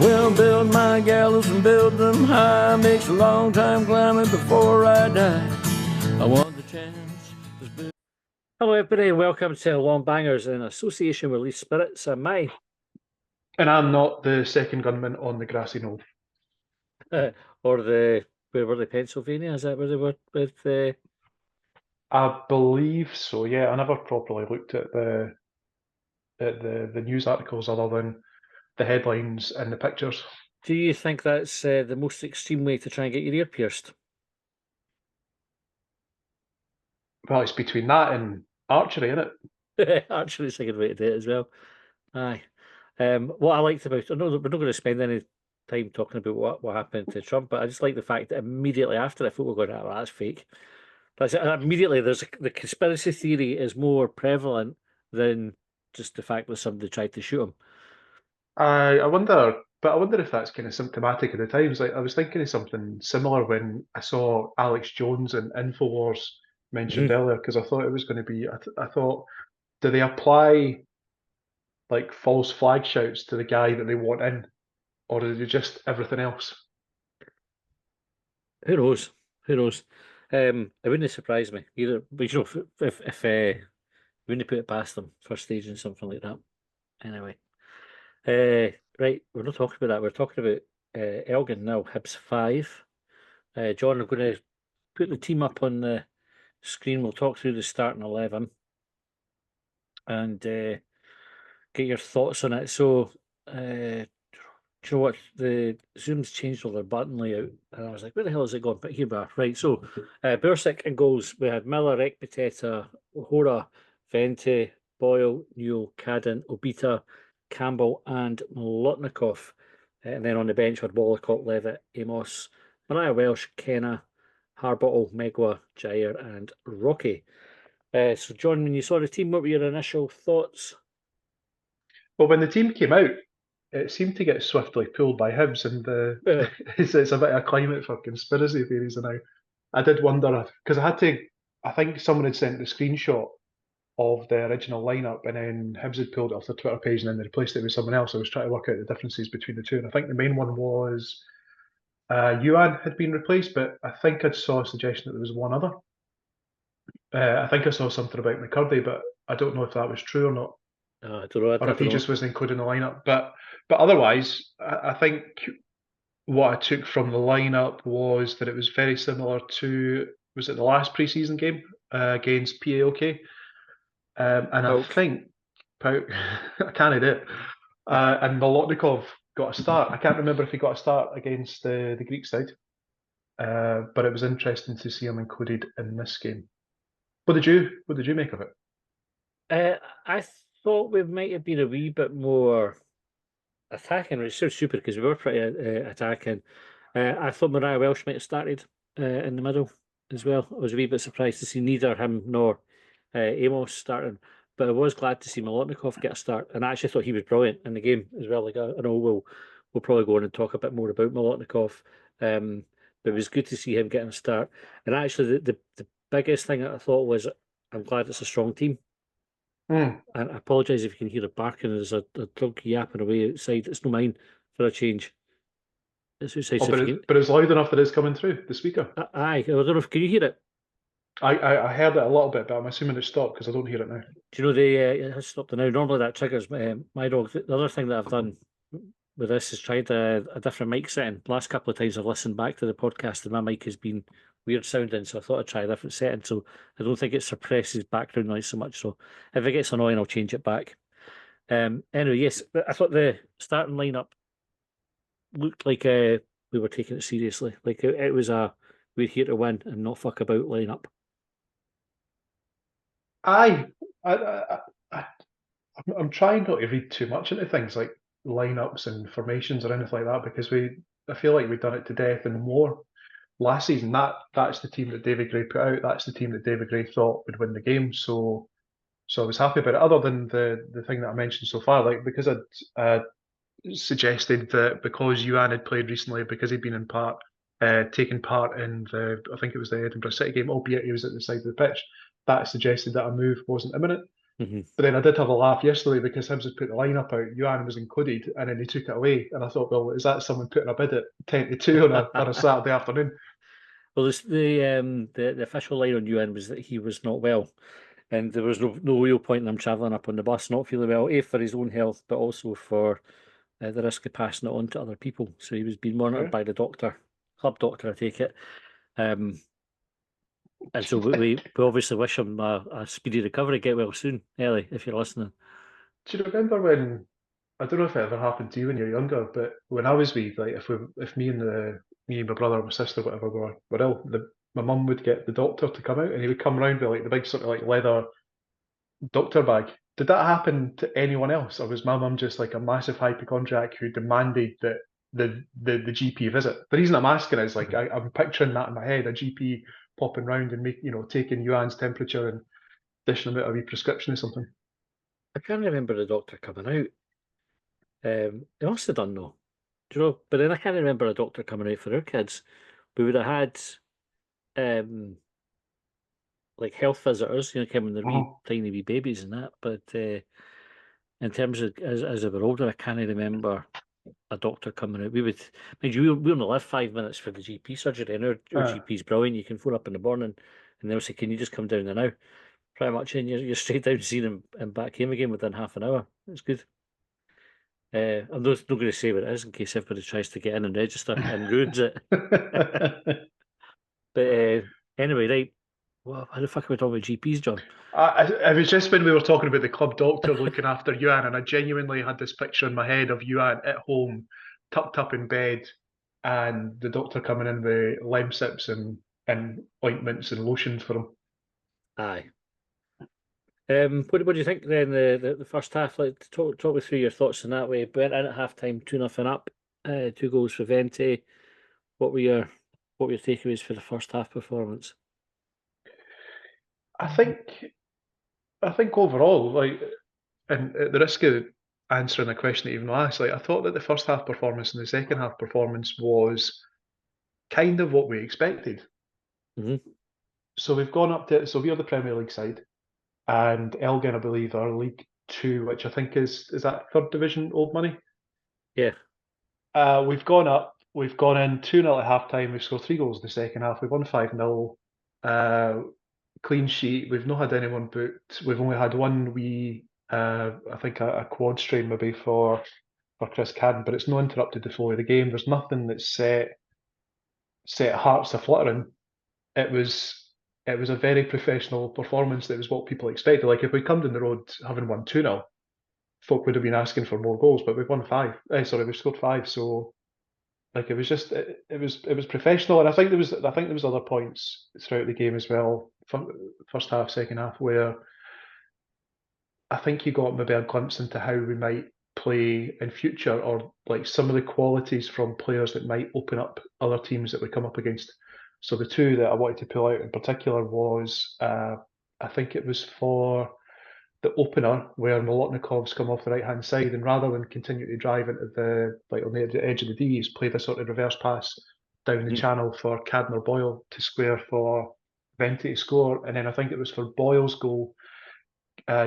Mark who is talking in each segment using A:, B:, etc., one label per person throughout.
A: Well, build my gallows and build them high. Makes a long time climbing before I die. I want the chance. Hello, everybody, and welcome to Longbangers in association with Leaf Spirits. I'm May.
B: And I'm not the second gunman on the grassy knoll.
A: Or where were they, Pennsylvania? Is that where they were with
B: I believe so, yeah. I never properly looked at the news articles other than the headlines and the pictures.
A: Do you think that's the most extreme way to try and get your ear pierced?
B: Well, it's between that and archery, isn't
A: it? Archery's a good way to do it as well. Aye. What I liked about it, I know that we're not going to spend any time talking about what happened to Trump, but I just like the fact that immediately after I thought we were going, oh, that's fake. Immediately, the conspiracy theory is more prevalent than just the fact that somebody tried to shoot him.
B: I wonder if that's kind of symptomatic of the times. Like I was thinking of something similar when I saw Alex Jones and Infowars mentioned earlier, because I thought it was going to be. I thought, do they apply like false flag shouts to the guy that they want in, or is it just everything else?
A: Who knows? Who knows? It wouldn't surprise me either. But you know, if wouldn't put it past them for staging something like that. Anyway, right, we're not talking about that. We're talking about Elgin now. Hibs 5. John, I'm going to put the team up on the screen. We'll talk through the starting 11 and get your thoughts on it. So, do you know what? The Zoom's changed all their button layout, and I was like, where the hell is it gone? But here we are. Right, so Bursic in goals. We had Miller, Ekpiteta, Hora, Vente, Boyle, Newell, Cadden, Obita, Campbell, and Molotnikov. And then on the bench, we had Walcott, Levitt, Amos, Mariah Welsh, Kenna, Harbottle, Megwa, Jair, and Rocky. So, John, when you saw the team, what were your initial thoughts?
B: Well, when the team came out, it seemed to get swiftly pulled by Hibs, and it's a bit of a climate for conspiracy theories. And I did wonder because I think someone had sent the screenshot of the original lineup, and then Hibs had pulled it off their Twitter page, and then they replaced it with someone else. I was trying to work out the differences between the two, and I think the main one was Yuan had been replaced, but I think I saw a suggestion that there was one other. I think I saw something about McCurdy, but I don't know if that was true or not.
A: I don't know.
B: Or if he just wasn't included in the lineup. But otherwise, I think what I took from the lineup was that it was very similar to, was it the last preseason game against PAOK? And I think I can't do it. And Molotnikov got a start. I can't remember if he got a start against the Greek side, but it was interesting to see him included in this game. What did you make of
A: it? I thought we might have been a wee bit more attacking, which is so stupid because we were pretty attacking. I thought Mariah Welsh might have started in the middle as well. I was a wee bit surprised to see neither him nor Amos starting, but I was glad to see Molotnikov get a start, and I actually thought he was brilliant in the game as well. Like I know we'll probably go on and talk a bit more about Molotnikov, but it was good to see him getting a start. And actually, the biggest thing that I thought was, I'm glad it's a strong team. And I apologise if you can hear it barking. There's a dog yapping away outside. It's not mine for a change. It's outside.
B: but it's loud enough that it's coming through the speaker.
A: Aye, I don't know if can you hear it.
B: I heard it a little bit, but I'm assuming it's stopped because I don't hear it now.
A: Do you know it has stopped now? Normally that triggers my dog. The other thing that I've done with this is tried a different mic setting. The last couple of times I've listened back to the podcast and my mic has been weird sounding, so I thought I'd try a different setting. So I don't think it suppresses background noise so much. So if it gets annoying, I'll change it back. Anyway, yes, I thought the starting lineup looked like we were taking it seriously. Like it was we're here to win and not fuck about lineup.
B: I'm trying not to read too much into things like lineups and formations or anything like that, because I feel like we've done it to death and more. Last season, that's the team that David Gray put out. That's the team that David Gray thought would win the game. So I was happy about it. Other than the thing that I mentioned so far, like because I'd suggested that because Yuan had played recently, because he'd been taken part in I think it was the Edinburgh City game, albeit he was at the side of the pitch, that suggested that a move wasn't imminent.
A: Hmm.
B: But then I did have a laugh yesterday because Hibs had put the lineup out, Yuan was included, and then they took it away. And I thought, well, is that someone putting a bid at 10 to 2 on a Saturday afternoon?
A: Well, the official line on UN was that he was not well, and there was no real point in him travelling up on the bus not feeling well, a for his own health, but also for the risk of passing it on to other people. So he was being monitored
B: Yeah.
A: by the doctor, club doctor, I take it. Um, and so we obviously wish him a speedy recovery. Get well soon, Ellie, if you're listening.
B: Do you remember when, I don't know if it ever happened to you when you were younger, but when I was wee, like if me and my brother or my sister, whatever, were ill, my mum would get the doctor to come out and he would come round with like the big sort of like leather doctor bag. Did that happen to anyone else, or was my mum just like a massive hypochondriac who demanded that the GP visit? The reason I'm asking is like
A: Mhm.
B: I'm picturing that in my head, a GP popping round and taking Yuan's temperature and dishing him out a wee prescription or something.
A: I can't remember the doctor coming out. They must have done though. Do you know? But then I can't remember a doctor coming out for our kids. We would have had like health visitors, came when they're wee
B: Oh,
A: tiny wee babies and that. But in terms of as they were older, I can't remember a doctor coming out. Mind you, we only live 5 minutes for the GP surgery, and our
B: uh,
A: GP's brilliant. You can phone up in the morning, and they'll say, "Can you just come down there now?" Pretty much, and you're straight down seeing him and back home again within half an hour. It's good. I'm not going to say what it is in case everybody tries to get in and register and ruins it. But anyway, right. Well, how the fuck are we talking about GPs, John?
B: it was just when we were talking about the club doctor looking after Yuan, and I genuinely had this picture in my head of Yuan at home, tucked up in bed, and the doctor coming in with Lemsips and ointments and lotions for him.
A: Aye. What do you think then? The first half, like talk me through your thoughts in that way. Went in at half time, 2-0 up, 2 goals for Vente. What were your what were your takeaways for the first half performance?
B: I think I think overall, like, and at the risk of answering a question that even asked, like, I thought that the first half performance and the second half performance was kind of what we expected.
A: Hmm.
B: So we've gone up to, so we are the Premier League side, and Elgin, I believe, are League Two, which I think is that third division old money.
A: Yeah.
B: We've gone up. We've gone in 2-0 at half time. We've scored 3 goals in the second half. We've won 5-0. Uh, Clean sheet. We've not had anyone booked. We've only had one I think a quad strain maybe for Chris Cadden, but it's not interrupted the flow of the game. There's nothing that set hearts a fluttering. It was it was a very professional performance. That was what people expected. Like if we come down the road having won 2-0, folk would have been asking for more goals, but we've won five. Sorry, we've scored five. So like it was just it was professional, and I think there was other points throughout the game as well, first half, second half, where I think you got maybe a glimpse into how we might play in future, or like some of the qualities from players that might open up other teams that we come up against. So the two that I wanted to pull out in particular was I think it was for the opener where Molotnikov's come off the right hand side, and rather than continue to drive into the like on the edge of the D, he's played a sort of reverse pass down the
A: Mhm.
B: channel for Cadner Boyle to square for Vente to score, and then I think it was for Boyle's goal.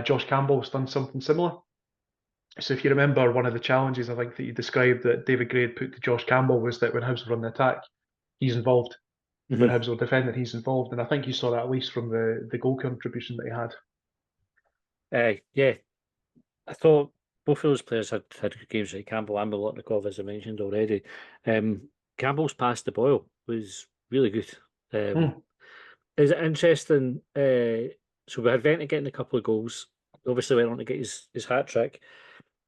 B: Josh Campbell's done something similar. So if you remember, one of the challenges I think that you described that David Gray had put to Josh Campbell was that when Hibs were on the attack, he's involved. When
A: Hmm.
B: Hibs were defending, he's involved, and I think you saw that at least from the goal contribution that he had.
A: Yeah, I thought both of those players had good games, right? Campbell and Molotnikov, as I mentioned already. Campbell's pass to Boyle was really good. Um,
B: Hmm.
A: is it interesting? So we had Vente getting a couple of goals. Obviously, went on to get his hat trick.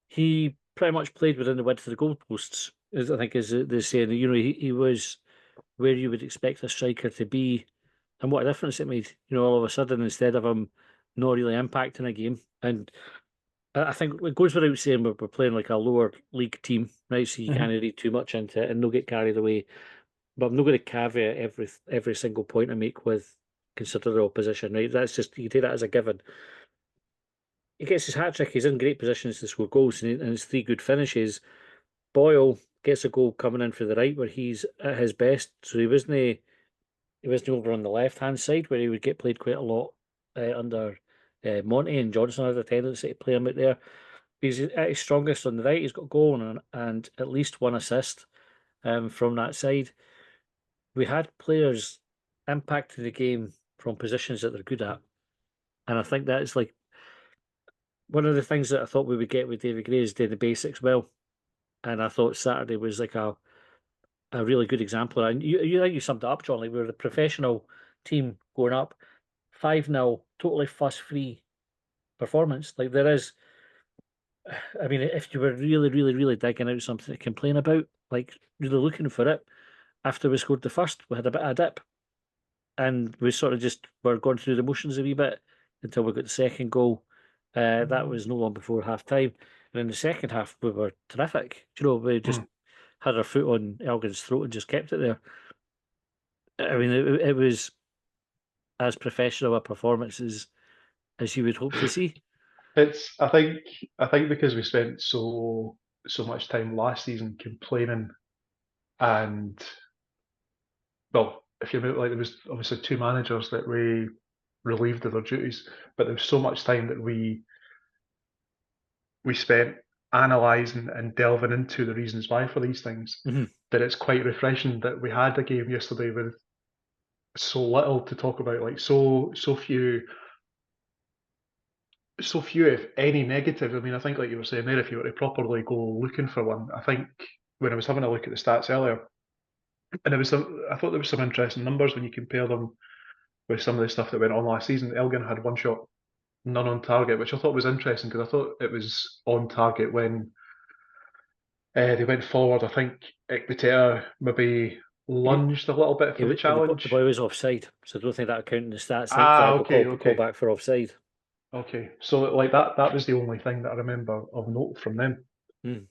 A: He pretty much played within the width of the goalposts, as I think is the saying. He was where you would expect a striker to be, and what a difference it made. All of a sudden, instead of him not really impacting a game, and I think it goes without saying we're playing like a lower league team, right? So you can't
B: Hmm.
A: read too much into it and not get carried away. But I'm not going to caveat every single point I make with consider the opposition, right? That's just you take that as a given. He gets his hat trick. He's in great positions to score goals, and it's three good finishes. Boyle gets a goal coming in for the right where he's at his best. So he wasn't over on the left hand side where he would get played quite a lot under Monty and Johnson had a tendency to play him out there. He's at his strongest on the right. He's got a goal and at least one assist from that side. We had players impacting the game from positions that they're good at. And I think that's like one of the things that I thought we would get with David Gray is doing the basics well. And I thought Saturday was like a really good example. And you summed it up, John. Like we were the professional team going up 5-0, totally fuss free performance. Like there is, I mean, if you were really, really, really digging out something to complain about, like really looking for it, after we scored the first, we had a bit of a dip. And we sort of just were going through the motions a wee bit until we got the second goal. That was no long before half time. And in the second half, we were terrific. You know, we just
B: Mm.
A: had our foot on Elgin's throat and just kept it there. I mean, it was as professional a performance as you would hope to see.
B: It's I think because we spent so much time last season complaining, and well, if you remember, like there was obviously two managers that we relieved of their duties, but there was so much time that we spent analysing and delving into the reasons why for these things,
A: Hmm.
B: that it's quite refreshing that we had a game yesterday with so little to talk about, like so few if any negative. I mean, I think like you were saying there, if you were to properly go looking for one, I think when I was having a look at the stats earlier, and I thought there was some interesting numbers when you compare them with some of the stuff that went on last season. Elgin had one shot, none on target, which I thought was interesting because I thought it was on target when they went forward. I think Ekpiteta maybe
A: He,
B: lunged a little bit for the
A: the
B: challenge.
A: boy was offside, so I don't think that accounted in the stats. I think
B: Ah,
A: that got
B: okay,
A: call
B: okay,
A: back for offside.
B: okay. So like that was the only thing that I remember of note from them.
A: Mm.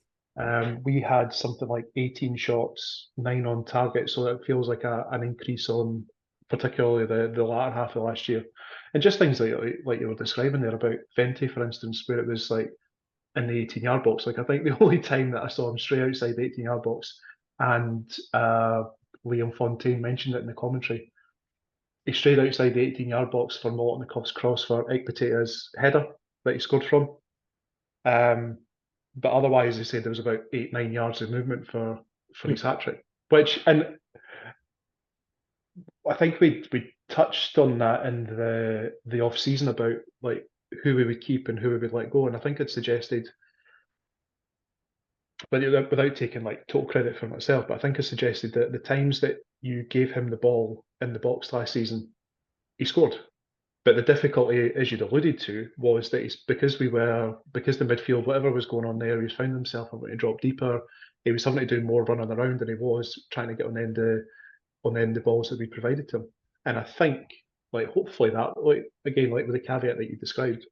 B: We had something like 18 shots, 9 on target, so it feels like an increase on particularly the latter half of last year. And just things like you were describing there about Vente, for instance, where it was like in the 18-yard box. Like I think the only time that I saw him straight outside the 18-yard box, and Liam Fontaine mentioned it in the commentary, he strayed outside the 18-yard box for Molotnikov's cross for Ekpiteta's header that he scored from. Um, but otherwise, he said there was about 8-9 yards of movement for
A: Mm.
B: his hat trick. Which, and I think we touched on that in the off season about like who we would keep and who we would let go. And I think I'd suggested, but without taking like total credit for myself, but I think I suggested that the times that you gave him the ball in the box last season, he scored. But the difficulty, as you'd alluded to, was that because the midfield, whatever was going on there, he's found himself having to drop deeper. He was having to do more running around than he was trying to get on the balls that we provided to him. And I think, like, hopefully that, like again, like with the caveat that you described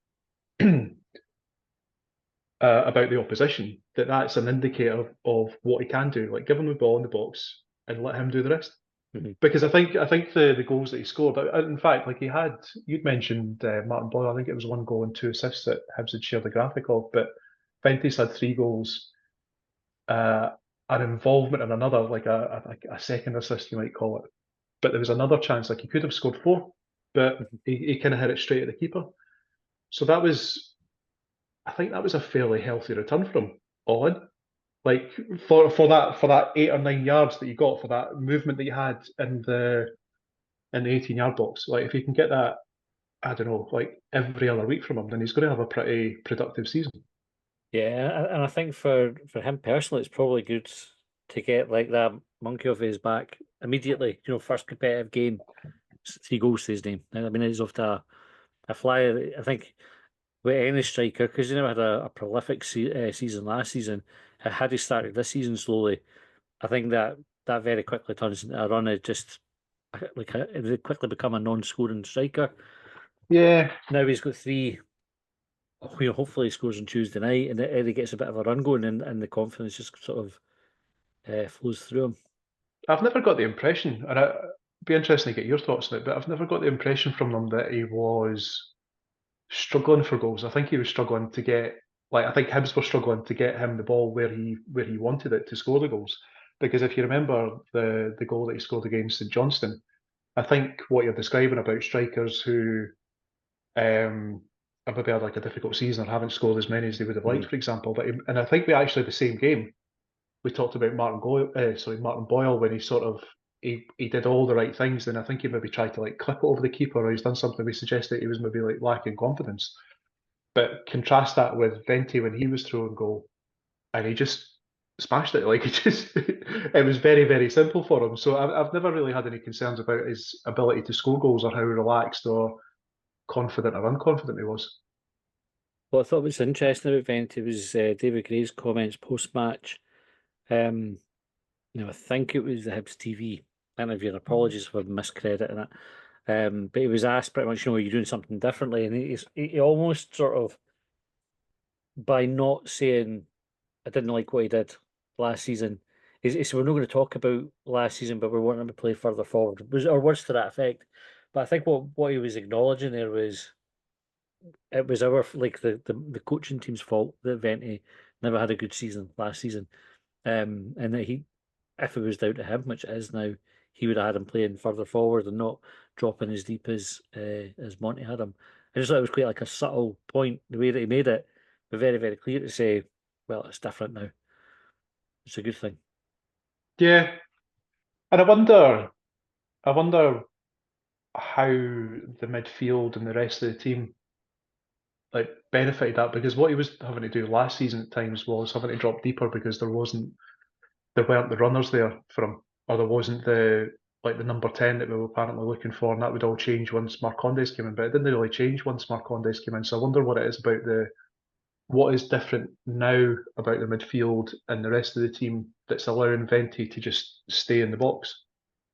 B: about the opposition, that's an indicator of what he can do. Like, give him the ball in the box and let him do the rest.
A: Hmm.
B: Because I think the goals that he scored, in fact, like you'd mentioned Martin Boyle. I think it was 1 goal and 2 assists that Hibs had shared the graphic of, but Ventus had 3 goals, uh, an involvement in another, like a second assist, you might call it. But there was another chance, like he could have scored 4, but he kind of hit it straight at the keeper. So I think that was a fairly healthy return from him, all in. Like for that 8 or 9 yards that you got, for that movement that you had in the 18-yard box. Like if you can get that, I don't know, like every other week from him, then he's going to have a pretty productive season.
A: Yeah, and I think for him personally, it's probably good to get like that monkey off his back immediately. You know, first competitive game, 3 goals to his name. I mean, he's off to a flyer. I think with any striker, because he never had a prolific season last season, had he started this season slowly, I think that very quickly turns into a run. It just it would quickly become a non-scoring striker.
B: Yeah,
A: Now he's got 3. You know, hopefully he scores on Tuesday night, and he gets a bit of a run going, and the confidence just sort of flows through him.
B: I've never got the impression, and it'd be interesting to get your thoughts on it, but I've never got the impression from them that he was struggling for goals. I think he was struggling to get, like, I think Hibs were struggling to get him the ball where he wanted it to score the goals. Because if you remember the goal that he scored against St Johnstone, I think what you're describing about strikers who um, maybe had like a difficult season or haven't scored as many as they would have liked,
A: Mhm.
B: for example. And I think we actually the same game we talked about Martin Boyle when he sort of he did all the right things. Then I think he maybe tried to like clip it over the keeper, or he's done something we suggested he was maybe like lacking confidence. But contrast that with Vente when he was throwing goal and he just smashed it. Like he just, it was very, very simple for him. So I've never really had any concerns about his ability to score goals or how relaxed or confident or unconfident he was.
A: What I thought was interesting about Vente was David Gray's comments post-match. Um, I think it was the Hibs TV interview, and apologies for miscrediting it. But he was asked pretty much, are you doing something differently? And he almost sort of, by not saying, I didn't like what he did last season, he said, we're not going to talk about last season, but we want him to play further forward, or words to that effect. But I think what he was acknowledging there was it was our like the coaching team's fault that Vente never had a good season last season. And that if it was down to him, which it is now, he would have had him playing further forward and not dropping as deep as Monty had him. I just thought it was quite like a subtle point, the way that he made it, but very, very clear to say, well, it's different now. It's a good thing.
B: Yeah, and I wonder how the midfield and the rest of the team like benefited that because what he was having to do last season at times was having to drop deeper because there weren't the runners there for him, or there wasn't the number 10 that we were apparently looking for, and that would all change once Marcondes came in. But it didn't really change once Marcondes came in. So I wonder what it is about the what is different now about the midfield and the rest of the team that's allowing Venti to just stay in the box.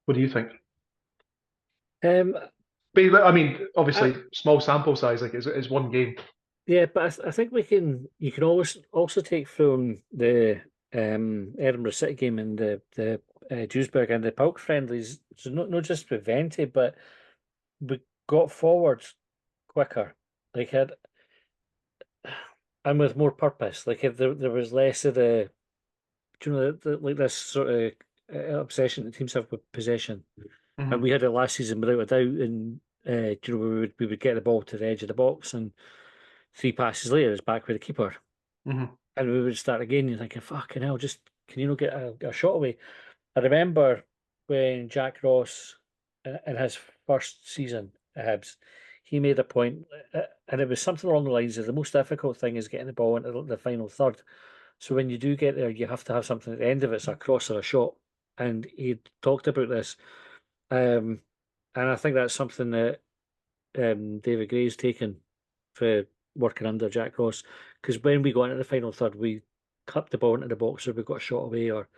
B: What do you think?
A: Um,
B: But I mean,
A: I,
B: obviously, small sample size, like it's one game.
A: yeah, but I think you can always also take from the Edinburgh City game and the Duisburg and the Pauk friendlies. So not just with Vente, but we got forward quicker. Like had and with more purpose. Like if there was less of like this sort of obsession that teams have with possession, and
B: Hmm.
A: we had it last season without a doubt. And we would get the ball to the edge of the box, and three passes later, it's back with the keeper,
B: Hmm.
A: and we would start again. You're thinking, "Fucking hell, just can you not get a shot away?" I remember when Jack Ross, in his first season at Hibs, he made a point, and it was something along the lines of the most difficult thing is getting the ball into the final third. So when you do get there, you have to have something at the end of it, so a cross or a shot. And he talked about this, um, and I think that's something that David Gray's taken for working under Jack Ross. Because when we got into the final third, we clipped the ball into the box, or we got a shot away, or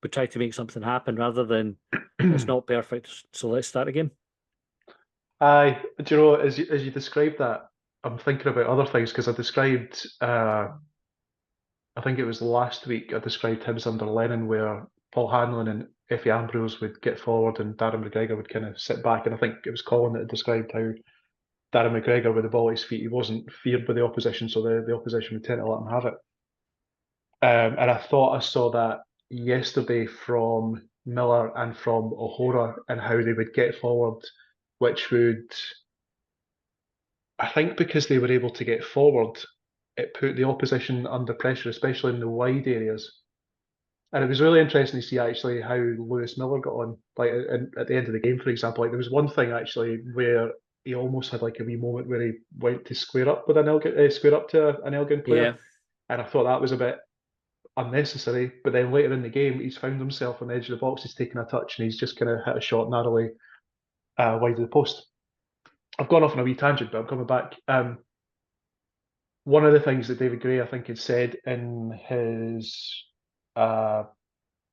A: we tried to make something happen rather than it's not perfect, so let's start again.
B: Aye, do you know, as you described that, I'm thinking about other things because I described, I think it was last week, I described Hibs under Lennon where Paul Hanlon and Effie Ambrose would get forward and Darren McGregor would kind of sit back. And I think it was Colin that had described how Darren McGregor with the ball at his feet, he wasn't feared by the opposition, so the opposition would tend to let him have it. And I thought I saw that yesterday from Miller and from O'Hora and how they would get forward, which would I think because they were able to get forward, it put the opposition under pressure, especially in the wide areas. And it was really interesting to see actually how Lewis Miller got on. Like at the end of the game, for example, like there was one thing actually where he almost had like a wee moment where he went to square up with square up to an Elgin player,
A: Yeah.
B: and I thought that was a bit unnecessary. But then later in the game, he's found himself on the edge of the box, he's taken a touch, and he's just kind of hit a shot narrowly wide of the post. I've gone off on a wee tangent, but I'm coming back. One of the things that David Gray, I think, had said in his uh,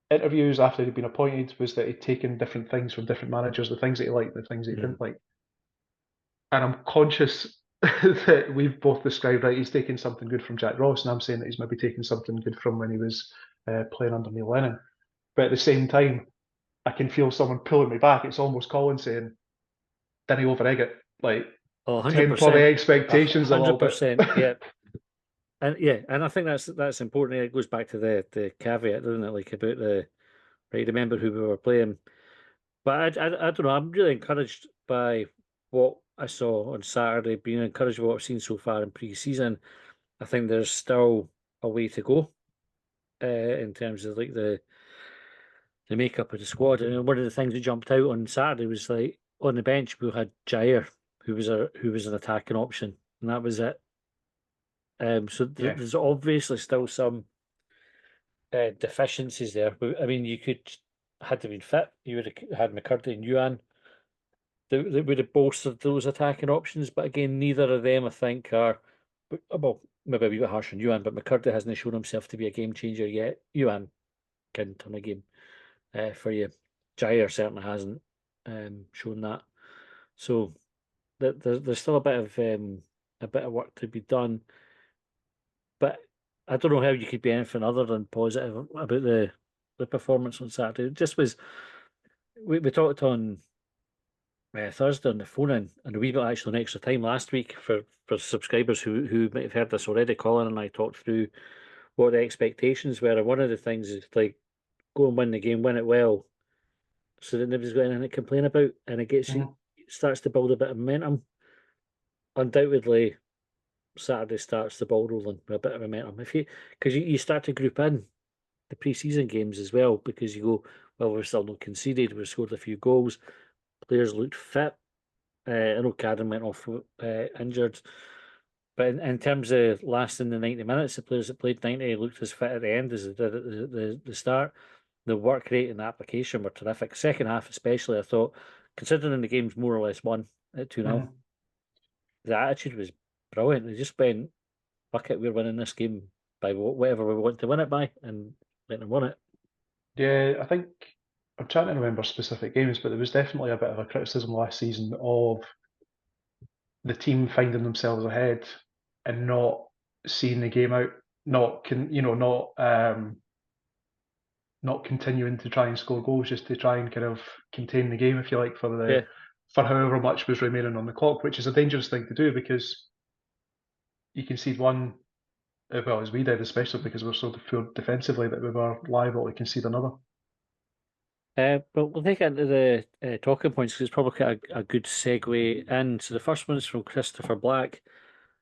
B: interviews after he'd been appointed was that he'd taken different things from different managers, the things that he liked, the things that he
A: Mm.
B: didn't like. And I'm conscious that we've both described, right, he's taken something good from Jack Ross, and I'm saying that he's maybe taken something good from when he was playing under Neil Lennon. But at the same time, I can feel someone pulling me back. It's almost Colin saying, did he over egg it? Like,
A: Oh,
B: temper the
A: 100%.
B: expectations a little bit.
A: 100%. Yeah. And yeah, and I think that's important. It goes back to the caveat, doesn't it? Like about the right, remember who we were playing. But I don't know. I'm really encouraged by what I saw on Saturday, being encouraged by what I've seen so far in pre-season, I think there's still a way to go in terms of like the makeup of the squad. And one of the things that jumped out on Saturday was like on the bench we had Jair, who was an attacking option, and that was it. So
B: Yeah.
A: there's obviously still some deficiencies there. I mean, you could had to been fit. You would have had McCurdy and Yuan that would have bolstered those attacking options. But again, neither of them, I think, are well, maybe a wee bit harsh on Yuan, but McCurdy hasn't shown himself to be a game changer yet. Yuan can turn a game for you. Jair certainly hasn't shown that. So there's still a bit of work to be done. But I don't know how you could be anything other than positive about the performance on Saturday. It just was we talked on Thursday on the phone in, and we got actually an extra time last week for subscribers who might have heard this already. Colin and I talked through what the expectations were, and one of the things is like go and win the game, win it well, so that nobody's got anything to complain about, and it gets you
B: Hmm.
A: it starts to build a bit of momentum. Undoubtedly, Saturday starts the ball rolling with a bit of momentum. If you because you start to group in the pre-season games as well because you go, well, we're still not conceded, we've scored a few goals, players looked fit. I know Cadden went off injured, but in terms of lasting the 90 minutes, the players that played 90 looked as fit at the end as they did at the start. The work rate and the application were terrific. Second half, especially, I thought, considering the game's more or less won at 2-0,
B: Hmm.
A: the attitude was brilliant. They just went, fuck it, we're winning this game by whatever we want to win it by, and went and won it.
B: Yeah, I think I'm trying to remember specific games, but there was definitely a bit of a criticism last season of the team finding themselves ahead and not seeing the game out, not can not continuing to try and score goals just to try and kind of contain the game, if you like,
A: Yeah.
B: for however much was remaining on the clock, which is a dangerous thing to do because you concede one, well, as we did, especially because we're so poor defensively that we were liable to concede another.
A: But we'll take it into the talking points because it's probably quite a good segue in. So the first one is from Christopher Black,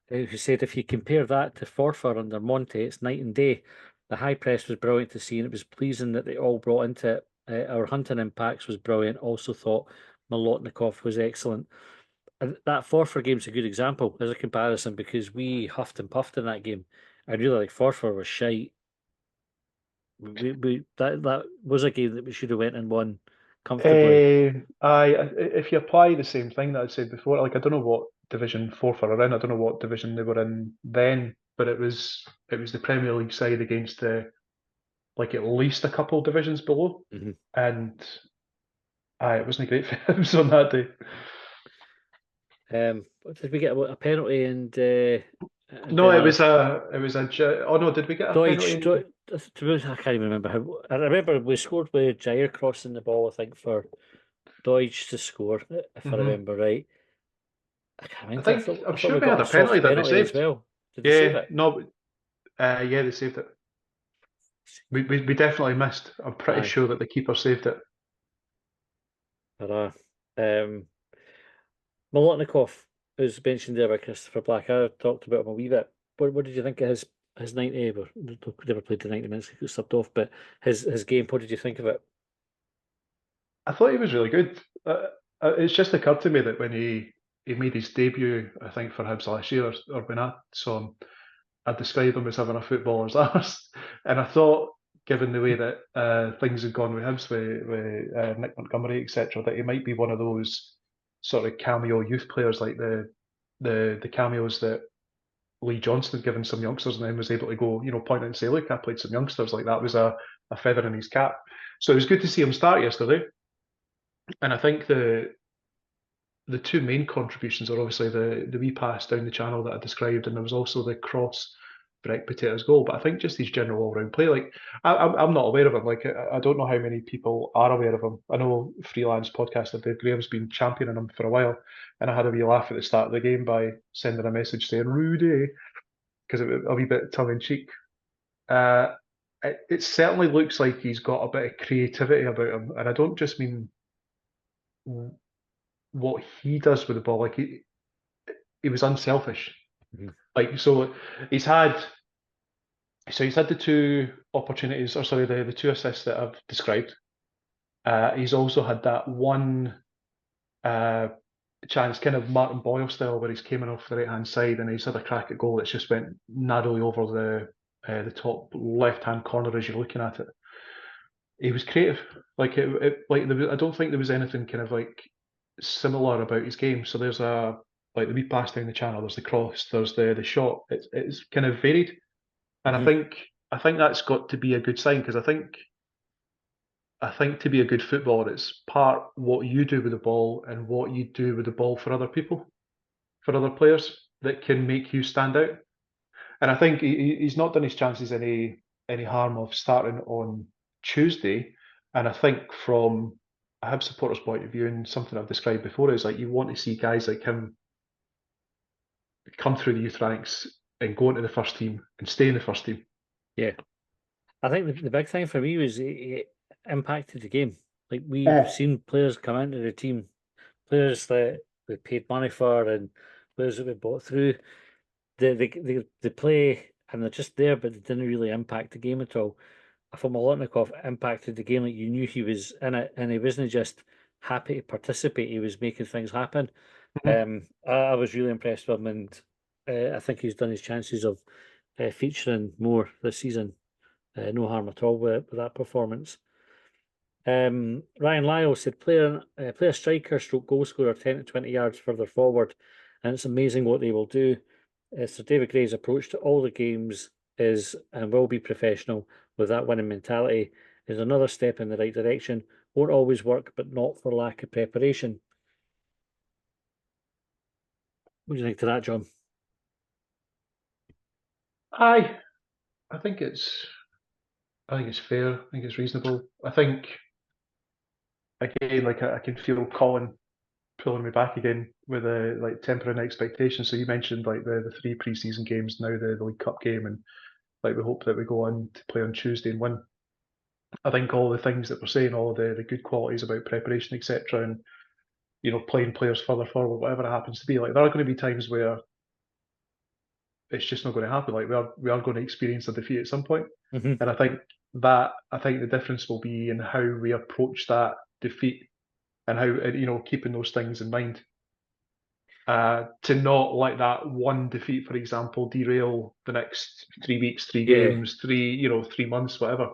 A: who said if you compare that to Forfar under Monte, it's night and day. The high press was brilliant to see, and it was pleasing that they all brought into it. Our hunting impacts was brilliant. Also thought Molotnikov was excellent. And that Forfar game's a good example as a comparison because we huffed and puffed in that game. I really like Forfar was shite. We that was a game that we should have went and won comfortably.
B: If you apply the same thing that I'd said before, like I don't know what division fourth are in, I don't know what division they were in then, but it was the Premier League side against the like at least a couple divisions below,
A: Mhm.
B: and it wasn't great for Hibs on that day.
A: Did we get a penalty and
B: No,
A: then
B: oh no, did we get a penalty?
A: To be honest, I can't even remember how. I remember we scored with Jair crossing the ball. I think for Deutsch to score, if I
B: Hmm.
A: remember right. I can't
B: I
A: remember.
B: think I'm
A: I thought
B: sure
A: we
B: we had
A: got a
B: a penalty
A: soft
B: that they
A: penalty as
B: saved.
A: well. Did they save
B: Yeah,
A: it?
B: no, yeah, they saved it. We definitely missed. I'm pretty
A: Aye.
B: sure that the keeper saved it.
A: But, Molotnikov, who's mentioned there by Christopher Black, I talked about him a wee bit. What did you think of his 90? Well, we never played the 90 minutes, he got subbed off, but his game, what did you think of it?
B: I thought he was really good. It's just occurred to me that when he made his debut, I think for Hibs last year, or when I saw him, I described him as having a footballer's arse, and I thought, given the way that things had gone with Hibs, with Nick Montgomery, etc., that he might be one of those sort of cameo youth players, like the cameos that Lee Johnson had given some youngsters, and then was able to go, point out and say, "Look, I played some youngsters." Like that was a feather in his cap. So it was good to see him start yesterday. And I think the two main contributions are obviously the wee pass down the channel that I described, and there was also the cross Breck Potatoes goal. But I think just his general all round play, like I'm not aware of him. Like I don't know how many people are aware of him. I know freelance podcaster Dave Graham's been championing him for a while, and I had a wee laugh at the start of the game by sending a message saying Rudy because it was a wee bit tongue in cheek. Uh, it certainly looks like he's got a bit of creativity about him, and I don't just mean what he does with the ball. Like he was unselfish.
A: Mhm.
B: Like so, he's had he's had the two opportunities, or sorry, the two assists that I've described. He's also had that one uh, chance, kind of Martin Boyle style, where he's came in off the right hand side and he's had a crack at goal that's just went narrowly over the top left hand corner as you're looking at it. He was creative. Like like I don't think there was anything kind of like similar about his game. So there's a like the wee pass down the channel, there's the cross, there's the shot. It's kind of varied, and
A: Mhm.
B: I think that's got to be a good sign because I think to be a good footballer, it's part what you do with the ball and what you do with the ball for other people, for other players that can make you stand out. And I think he's not done his chances any harm of starting on Tuesday. And I think from a Hibs supporter's point of view, and something I've described before, is like you want to see guys like him come through the youth ranks and go into the first team and stay in the first team.
A: Yeah. I think the big thing for me was it impacted the game. Like we've
B: Eh.
A: seen players come into the team, players that we paid money for, and players that we bought through. They play and they're just there, but they didn't really impact the game at all. I thought Molotnikov impacted the game like you knew he was in it, and he wasn't just happy to participate. He was making things happen.
B: Mhm.
A: I was really impressed with him, and I think he's done his chances of featuring more this season. No harm at all with that performance. Ryan Lyle said, play a striker stroke goal scorer 10 to 20 yards further forward, and it's amazing what they will do. Sir David Gray's approach to all the games is and will be professional with that winning mentality is another step in the right direction. Won't always work, but not for lack of preparation. What do you think to that, John?
B: Aye, I think I think it's fair. I think it's reasonable. I think again, like I can feel Colin pulling me back again with a like tempering expectations. So you mentioned like the three preseason games, now the League Cup game, and like we hope that we go on to play on Tuesday and win. I think all the things that we're saying, all the good qualities about preparation, etc., and playing players further forward, whatever it happens to be, like there are going to be times where it's just not going to happen. Like we are going to experience a defeat at some point,
A: Hmm.
B: and I think the difference will be in how we approach that defeat and how keeping those things in mind. To not let that one defeat, for example, derail the next 3 weeks, three
A: Yeah,
B: games, 3 months, whatever.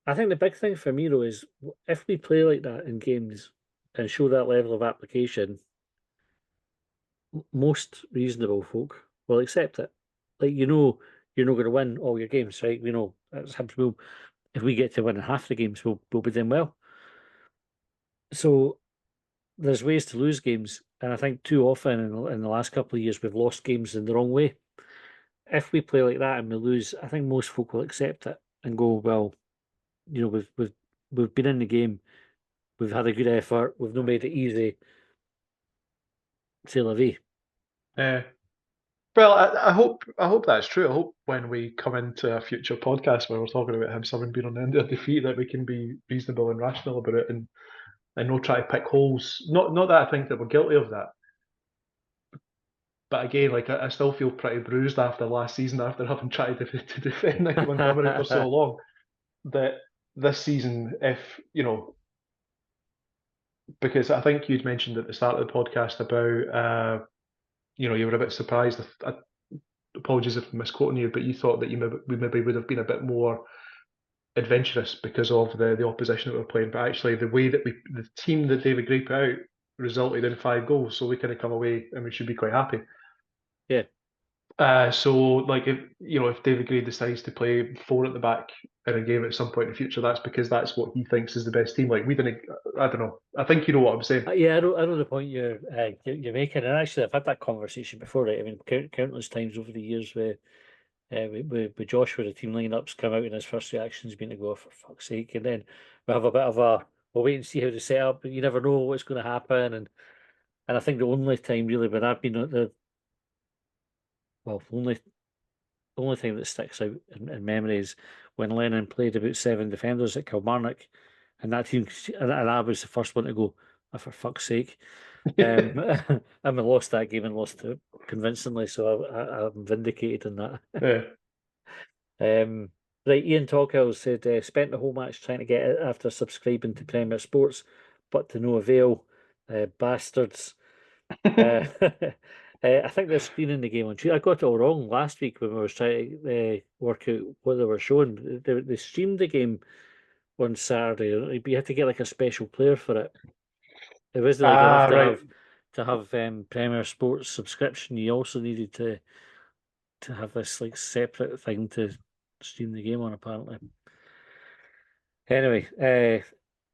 A: I think the big thing for me though is if we play like that in games and show that level of application, most reasonable folk will accept it. Like you're not going to win all your games, right? We know that's Hibs will. If we get to win half the games, we'll be doing well. So there's ways to lose games, and I think too often in the last couple of years we've lost games in the wrong way. If we play like that and we lose, I think most folk will accept it and go, well, we've been in the game, we've had a good effort, we've not made it easy. C'est la vie.
B: Uh, well, I hope that's true. I hope when we come into a future podcast where we're talking about him someone being on the end of defeat that we can be reasonable and rational about it and not try to pick holes. Not that I think that we're guilty of that, but again, like I still feel pretty bruised after last season after having tried to defend 91 permanent for so long. That this season, if because I think you'd mentioned at the start of the podcast about you were a bit surprised. Apologies if I'm misquoting you, but you thought that we maybe would have been a bit more adventurous because of the opposition that we're playing. But actually, the way that the team that David Gray put out resulted in 5 goals, so we kind of come away and we should be quite happy.
A: Yeah.
B: So like if David Gray decides to play four at the back in a game at some point in the future, that's because that's what he thinks is the best team. Like we didn't, I don't know. I think you know what I'm saying.
A: Yeah, I know the point you're making, and actually, I've had that conversation before, right? I mean, countless times over the years with Josh, where the team lineups come out, and his first reaction's been to go, for fuck's sake, and then we have a bit of a we'll wait and see how they set up. But you never know what's going to happen, and I think the only time really when I've been at the well, the only thing that sticks out in memory is when Lennon played about seven defenders at Kilmarnock, and that team, and I was the first one to go. Oh, for fuck's sake. Um, and we lost that game and lost it convincingly, so I'm vindicated in that.
B: Yeah.
A: Right, Ian Toghill said, spent the whole match trying to get it after subscribing to Premier Sports, but to no avail. Bastards. I think they're screening the game on Tuesday. I got it all wrong last week when we were trying to work out what they were showing. They streamed the game on Saturday. You had to get like a special player for it. It was like enough
B: Ah, right.
A: to have Premier Sports subscription. You also needed to have this like separate thing to stream the game on, apparently. Anyway,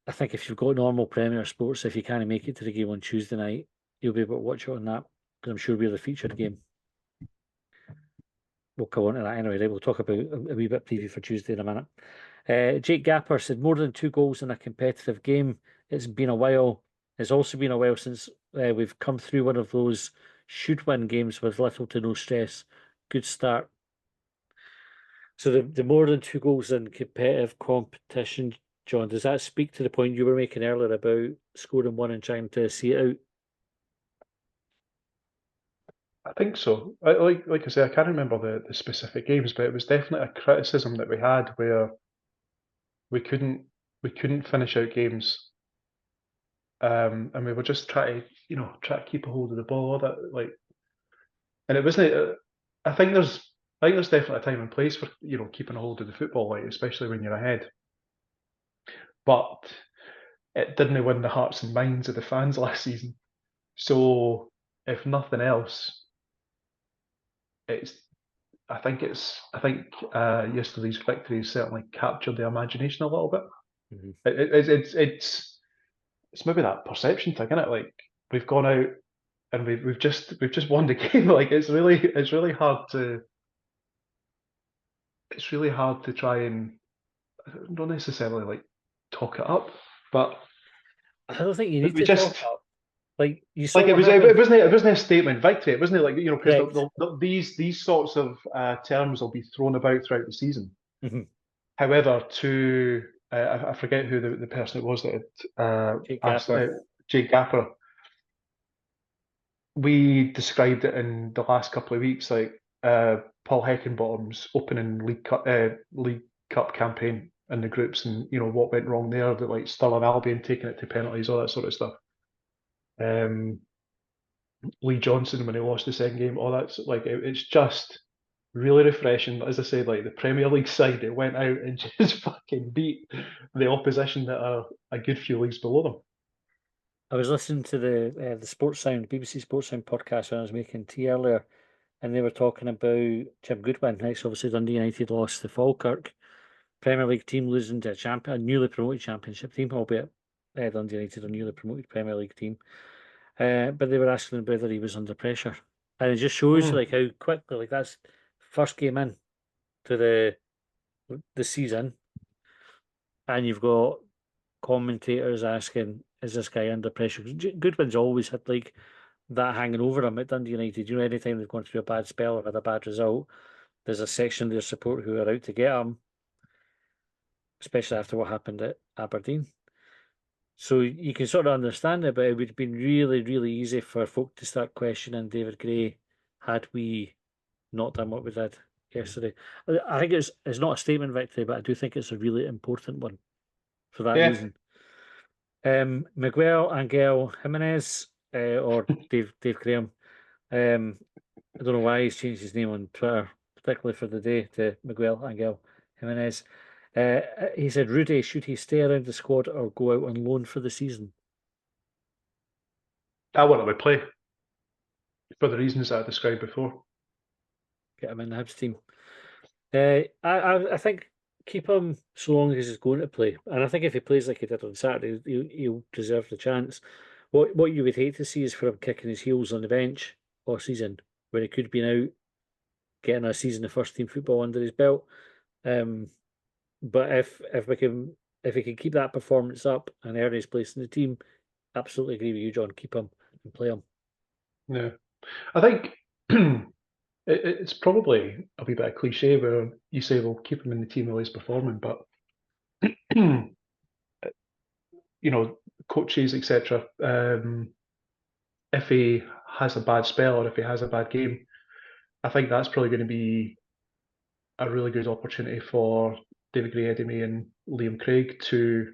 A: I think if you've got normal Premier Sports, if you can't make it to the game on Tuesday night, you'll be able to watch it on that because I'm sure we're the featured game. We'll come on to that anyway. Right? We'll talk about a wee bit preview for Tuesday in a minute. Jake Gapper said more than 2 goals in a competitive game. It's been a while. It's also been a while since we've come through one of those should win games with little to no stress. Good start. So the more than 2 goals in competitive competition, John, does that speak to the point you were making earlier about scoring one and trying to see it out?
B: I think so. Like I say, I can't remember the specific games, but it was definitely a criticism that we had where we couldn't we couldn't finish out games, and we were just trying to try to keep a hold of the ball. That like, and it wasn't. I think there's definitely a time and place for keeping a hold of the football, like especially when you're ahead. But it didn't win the hearts and minds of the fans last season. So if nothing else, it's I think yesterday's victory certainly captured the imagination a little bit.
A: Mhm.
B: It's maybe that perception thing, isn't it? Like we've gone out and we've just won the game. Like it's really hard to try and not necessarily like talk it up, but
A: I don't think you need
B: we
A: to talk
B: just
A: up. Like you
B: like
A: saw what happened.
B: it wasn't a statement victory. It wasn't like because
A: Correct.
B: these sorts of terms will be thrown about throughout the season.
A: Mhm.
B: However, to I forget who the person it was that had
A: Jake
B: asked
A: Gapper.
B: Jake Gaffer. We described it in the last couple of weeks, like Paul Heckingbottom's opening League Cup campaign in the groups, and what went wrong there. That like Stirling Albion taking it to penalties, all that sort of stuff. Um, Lee Johnson when he lost the second game, all that's like it's just really refreshing. As I said, like the Premier League side, it went out and just fucking beat the opposition that are a good few leagues below them.
A: I was listening to the Sports Sound, BBC Sports Sound podcast when I was making tea earlier, and they were talking about Jim Goodwin. Next, obviously Dundee United lost to Falkirk. Premier League team losing to a newly promoted Championship team, albeit Dundee United, a newly promoted Premier League team. But they were asking him whether he was under pressure, and it just shows you
B: Mm.
A: like how quickly, like that's first game in to the season, and you've got commentators asking, "Is this guy under pressure?" Goodwin's always had like that hanging over him at Dundee United. You know, anytime they've gone through a bad spell or had a bad result, there's a section of their support who are out to get him, especially after what happened at Aberdeen. So you can sort of understand it, but it would have been really, really easy for folk to start questioning David Gray had we not done what we did yesterday. I think it's not a statement victory, but I do think it's a really important one for that
B: Yeah,
A: reason. Miguel Angel Jimenez or Dave Graham. Um, I don't know why he's changed his name on Twitter, particularly for the day, to Miguel Angel Jimenez. He said, Rudy, should he stay around the squad or go out on loan for the season?
B: I want him to play for the reasons that I described before.
A: Get him in the Hibs team. I think keep him so long as he's going to play. And I think if he plays like he did on Saturday, he'll deserve the chance. What you would hate to see is for him kicking his heels on the bench all season, where he could be out getting a season of first team football under his belt. Um, but if he can keep that performance up and earn his place in the team, absolutely agree with you, John. Keep him and play him.
B: Yeah, I think it's probably a wee bit of cliche where you say, "Well, keep him in the team while he's performing," but you know, coaches, etc. If he has a bad spell or if he has a bad game, I think that's probably going to be a really good opportunity for David Gray, Eddie May, and Liam Craig to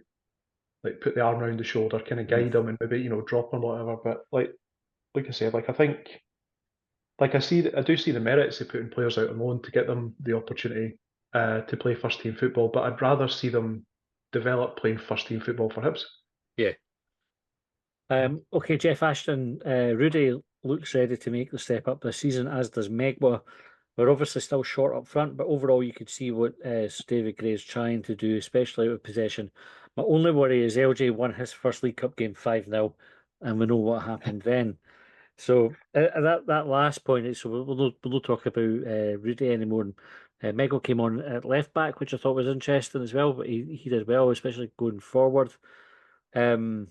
B: like put the arm around the shoulder, kind of
A: Mm.
B: guide him, and maybe drop him or whatever. But like I said, I think I do see the merits of putting players out on loan to get them the opportunity to play first team football. But I'd rather see them develop playing first team football for Hibs.
A: Yeah. Okay, Jeff Ashton, Rudy looks ready to make the step up this season, as does Megwa. We're obviously still short up front, but overall you could see what Sir David Gray is trying to do, especially with possession. My only worry is LJ won his first League Cup game 5-0, and we know what happened then. So that last point, so we'll not talk about Rudy anymore. Megwa came on at left back, which I thought was interesting as well, but he did well, especially going forward. Um,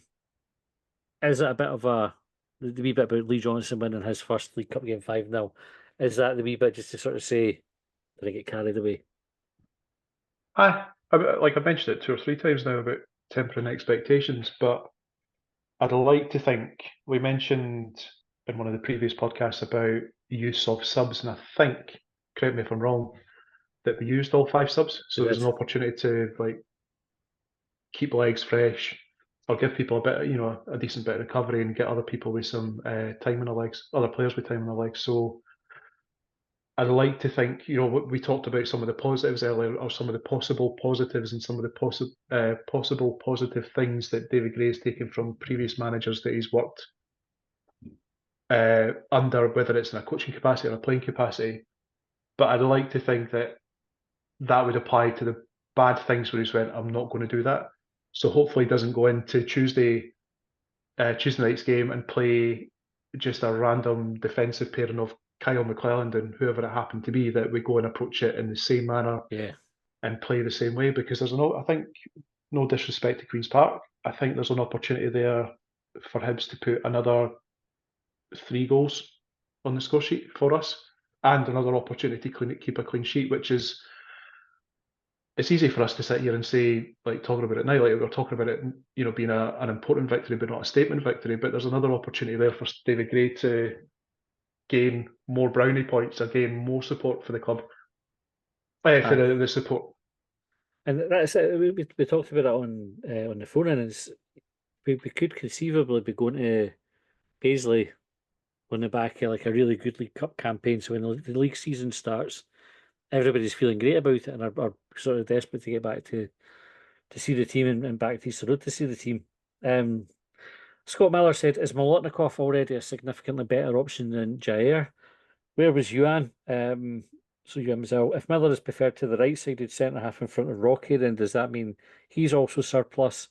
A: is it a bit of the wee bit about Lee Johnson winning his first League Cup game 5-0? Is that the wee bit just to sort of say, did I get carried away?
B: I've mentioned it 2 or 3 times now about tempering expectations, but I'd like to think we mentioned in one of the previous podcasts about use of subs, and I think, correct me if I'm wrong, that we used all 5 subs,
A: We
B: so there was
A: did.
B: an opportunity to keep legs fresh or give people a bit, a decent bit of recovery and get other people with some time in the legs, other players with time in the legs. So I'd like to think, we talked about some of the positives earlier, or some of the possible positives, and some of the possible positive things that David Gray has taken from previous managers that he's worked under, whether it's in a coaching capacity or a playing capacity. But I'd like to think that that would apply to the bad things where he's went, I'm not going to do that. So hopefully he doesn't go into Tuesday night's game and play just a random defensive pairing of Kyle McClelland and whoever it happened to be, that we go and approach it in the same manner
A: Yeah,
B: and play the same way, because I think, no disrespect to Queen's Park, I think there's an opportunity there for Hibs to put another 3 goals on the score sheet for us, and another opportunity to keep a clean sheet, which is, it's easy for us to sit here and say, talking about it now, we're talking about it, being an important victory, but not a statement victory. But there's another opportunity there for David Gray to gain more brownie points or gain more support for the club, for
A: aye.
B: the support.
A: And that's it. We talked about it on the phone, and we could conceivably be going to Paisley on the back of like a really good League Cup campaign. So when the league season starts, everybody's feeling great about it and are sort of desperate to get back to see the team and back to Easter Road to see the team. Um, Scott Miller said, "Is Molotnikov already a significantly better option than Jair? Where was Yuan?" So Yuan was out. If Miller is preferred to the right-sided centre half in front of Rocky, then does that mean he's also surplus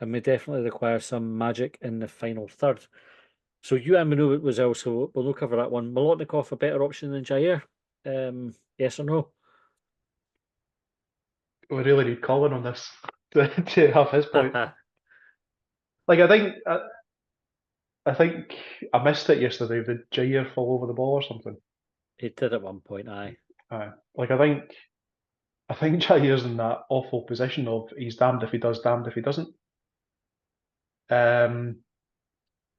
A: and may definitely require some magic in the final third? So Yuan Manu was also, we'll not cover that one. Molotnikov a better option than Jair? Yes or no?
B: We really need Colin on this to have his point.
A: Haha,
B: Like I think I missed it yesterday. Did Jair fall over the ball or something?
A: it did at one point, aye.
B: Like I think Jair's in that awful position of he's damned if he does, damned if he doesn't. Um,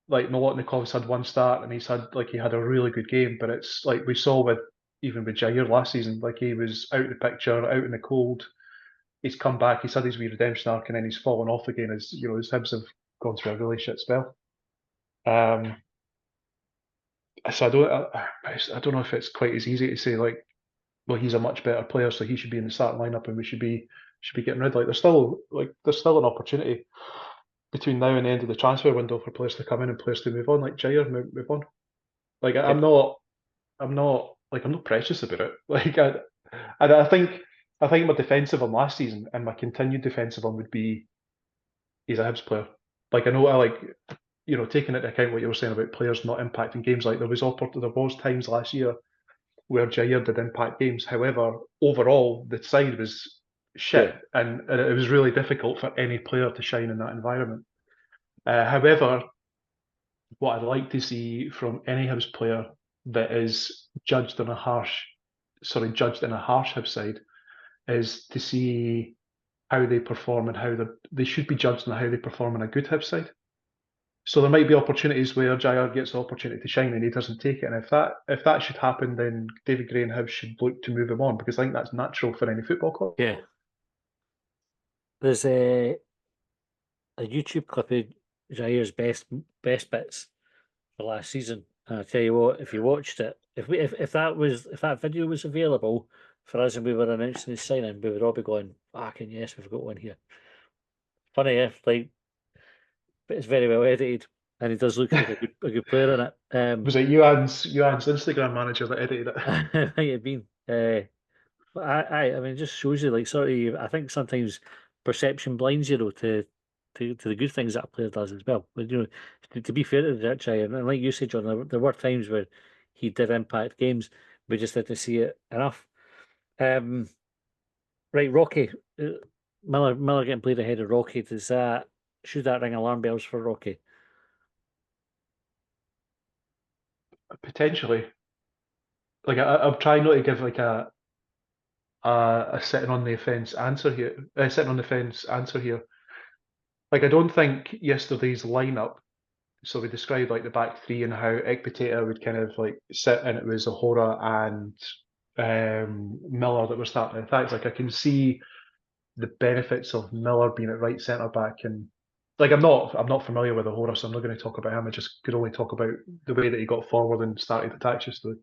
B: like Molotnikov's had one start and he had a really good game, but it's like we saw with even with Jair last season, like he was out of the picture, out in the cold. He's come back, he's had his wee redemption arc, and then he's fallen off again as his Hibs have gone through a really shit spell. Um, so I don't know if it's quite as easy to say well, he's a much better player, so he should be in the starting lineup, and we should be getting rid. There's still an opportunity between now and the end of the transfer window for players to come in and players to move on, like Jair move on. Like
A: Yep,
B: I'm not precious about it. I think my defence of him last season and my continued defence of him would be he's a Hibs player. Like I know I like taking into account what you were saying about players not impacting games. Like there was times last year where Jair did impact games. However, overall the side was
A: yeah,
B: shit, and it was really difficult for any player to shine in that environment. However, what I'd like to see from any Hibs player that is judged in a harsh Hibs side, is to see how they perform and how they should be judged on how they perform in a good Hibs side. So there might be opportunities where Jair gets the opportunity to shine and he doesn't take it. And if that should happen, then David Gray and Hibs should look to move him on because I think that's natural for any football club.
A: Yeah. There's a YouTube clip of Jair's best bits for last season. And I tell you what, if you watched it, if that video was available for us and we were announcing his signing, we would all be going, "Fucking yes, we've got one here." Funny if like, but it's very well edited, and he does look like a good player in it.
B: Was it Yuan's Instagram manager that edited it?
A: Might have been. But I mean, it just shows you like sort of. I think sometimes perception blinds you though to the good things that a player does as well. But to be fair to the guy, and like you said, John, there were times where he did impact games. We just didn't see it enough. Um, right, Rocky Miller getting played ahead of Rocky. Should that ring alarm bells for Rocky?
B: Potentially. Like I'm trying not to give like a sitting on the fence answer here. Sitting on the fence answer here. Like I don't think yesterday's lineup. So we described like the back three and how Ekpiteta would kind of like sit, and it was Ahora and Miller that were starting attacks. Like I can see the benefits of Miller being at right centre back, and like I'm not familiar with Ahora, so I'm not going to talk about him. I just could only talk about the way that he got forward and started attacks yesterday.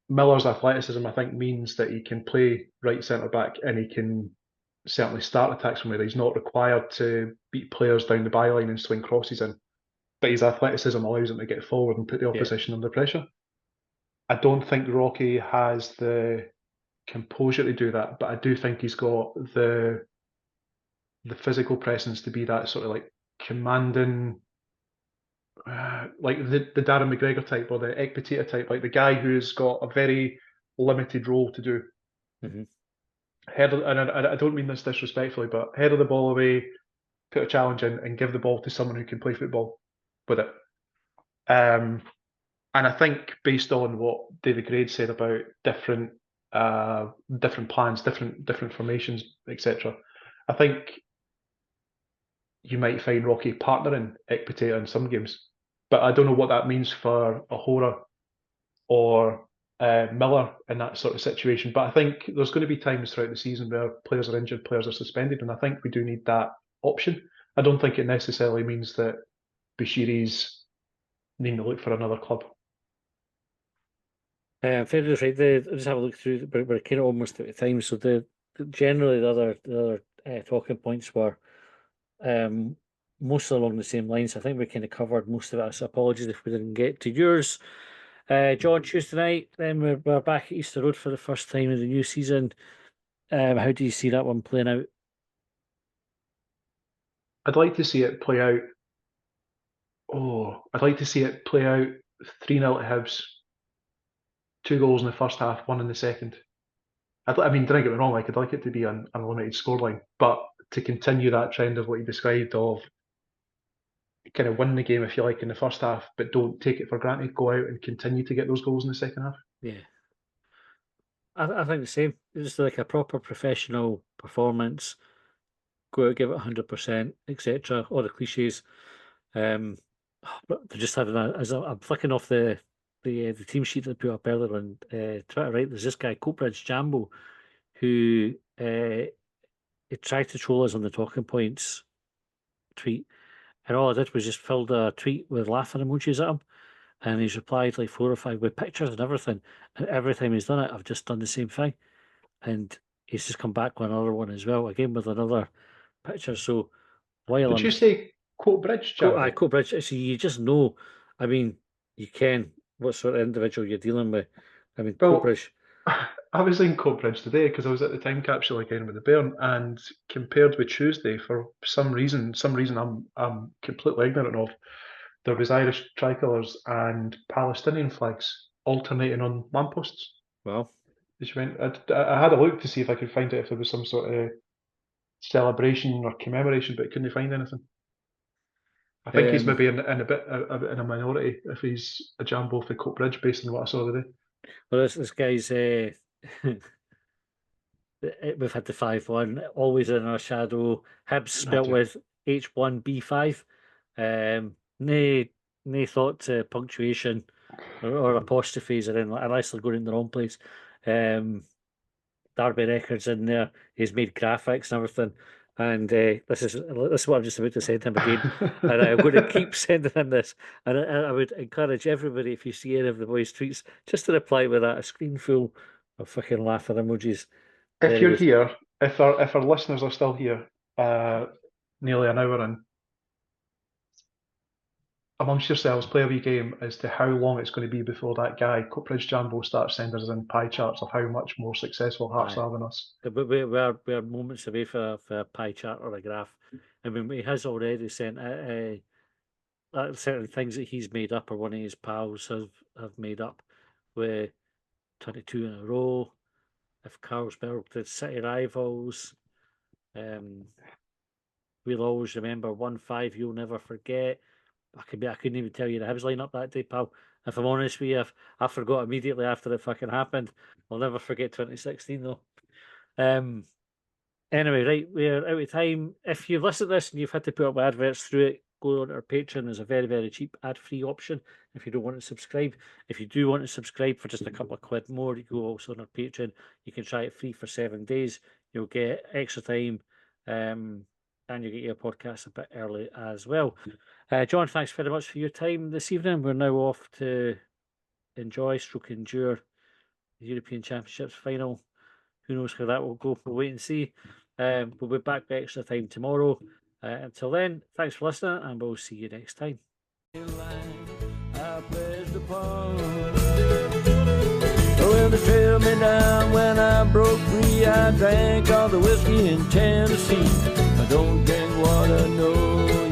B: Miller's athleticism, I think, means that he can play right centre back and he can certainly start attacks from where he's not required to beat players down the byline and swing crosses in. But his athleticism allows him to get forward and put the
A: Yeah.
B: opposition under pressure. I don't think Rocky has the composure to do that, but I do think he's got the physical presence to be that sort of like commanding, like the Darren McGregor type or the Ekpiteta type, like the guy who's got a very limited role to do.
A: Hmm.
B: And I don't mean this disrespectfully, but head of the ball away, put a challenge in, and give the ball to someone who can play football with it. Um, and I think based on what David Grade said about different plans, different formations, etc., I think you might find Rocky partnering Ekpiteta in some games. But I don't know what that means for Ahora or Miller in that sort of situation. But I think there's going to be times throughout the season where players are injured, players are suspended, and I think we do need that option. I don't think it necessarily means that Bashiri's needing to look for another club.
A: Fair is right. Just have a look through. We're kind of almost out of time. So generally the other talking points were um, mostly along the same lines. I think we kind of covered most of it. So apologies if we didn't get to yours. John, Tuesday night. Then we're back at Easter Road for the first time of the new season. How do you see that one playing out?
B: I'd like to see it play out. Oh, I'd like to see it play out 3-0 to Hibs, two goals in the first half, one in the second. I mean, don't get me wrong, like, I'd like it to be an unlimited scoreline, but to continue that trend of what you described of kind of win the game, if you like, in the first half, but don't take it for granted, go out and continue to get those goals in the second half.
A: Yeah, I think the same. Just like a proper professional performance. Go out, give it 100%, etc. All the cliches. Um, but they're just having as I'm flicking off the team sheet that I put up earlier on Twitter. Right, there's this guy Coatbridge Jambo who he tried to troll us on the talking points tweet, and all I did was just filled a tweet with laughing emojis at him, and he's replied like 4 or 5 with pictures and everything. And every time he's done it, I've just done the same thing, and he's just come back with another one as well, again with another picture. So while
B: Did
A: I'm
B: you say Coat Bridge,
A: I
B: Jambo?
A: Coatbridge, so you just know. I mean, you can what sort of individual you're dealing with. I mean,
B: Well,
A: Coatbridge.
B: I was in Coatbridge today because I was at the time capsule again with the Bairn, and compared with Tuesday, for some reason I'm completely ignorant of, there was Irish tricolours and Palestinian flags alternating on lampposts.
A: Well,
B: Just went. I had a look to see if I could find out if there was some sort of celebration or commemoration, but couldn't find anything. I think he's
A: um,
B: maybe in a bit in a minority if he's a Jambo for Coatbridge based on what I saw today.
A: well, this guy's. We've had the 5-1, always in our shadow. Hibs
B: Oh
A: spelt
B: dear.
A: with H1B5. no thought to punctuation or apostrophes or anything, unless they're going in the wrong place. Derby Records in there. He's made graphics and everything. And this is what I'm just about to send him again. And I'm going to keep sending him this. And I would encourage everybody, if you see any of the boys' tweets, just to reply with that, a screen full of fucking laughing emojis.
B: If
A: There he
B: you're
A: goes.
B: here, if our listeners are still here, nearly an hour in, amongst yourselves, play a wee game as to how long it's going to be before that guy, Coatbridge Jambo, starts sending us in pie charts of how much more successful Hearts
A: Aye.
B: are than us.
A: But we're moments away for a pie chart or a graph. I mean, he has already sent certain things that he's made up or one of his pals have made up with 22 in a row. If Carlsberg did City Rivals, we'll always remember 1-5. You'll never forget. I couldn't even tell you the Hibs lineup that day, pal. If I'm honest with you, I forgot immediately after it fucking happened. I'll never forget 2016 though. Um, Anyway, right, we're out of time. If you've listened to this and you've had to put up adverts through it, go on our Patreon. There's a very, very cheap ad-free option if you don't want to subscribe. If you do want to subscribe for just a couple of quid more, you go also on our Patreon. You can try it free for 7 days. You'll get extra time, and you get your podcast a bit early as well. John, thanks very much for your time this evening. We're now off to endure the European Championships final. Who knows how that will go? We'll wait and see. We'll be back with extra time tomorrow. Until then, thanks for listening, and we'll see you next time. Well, they trailed me down when I broke free. I drank all the whiskey in Tennessee. I don't drink water, no.